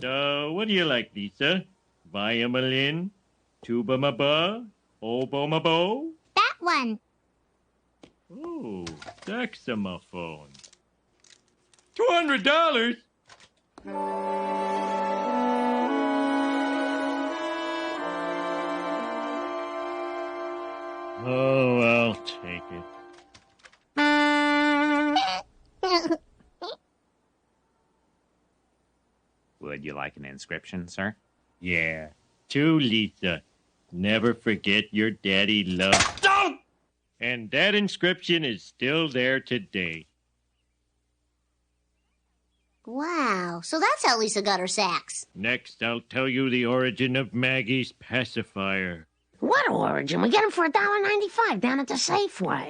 What do you like, Lisa? Violin, tuba-ma-ba, oboe-ma-bo? That one. Oh, saxophone. $200? Oh, I'll take it. Would you like an inscription, sir? Yeah. To Lisa. Never forget your daddy loved... Don't! And that inscription is still there today. Wow, so that's how Lisa got her sax. Next, I'll tell you the origin of Maggie's pacifier. What origin? We get them for $1.95 down at the Safeway.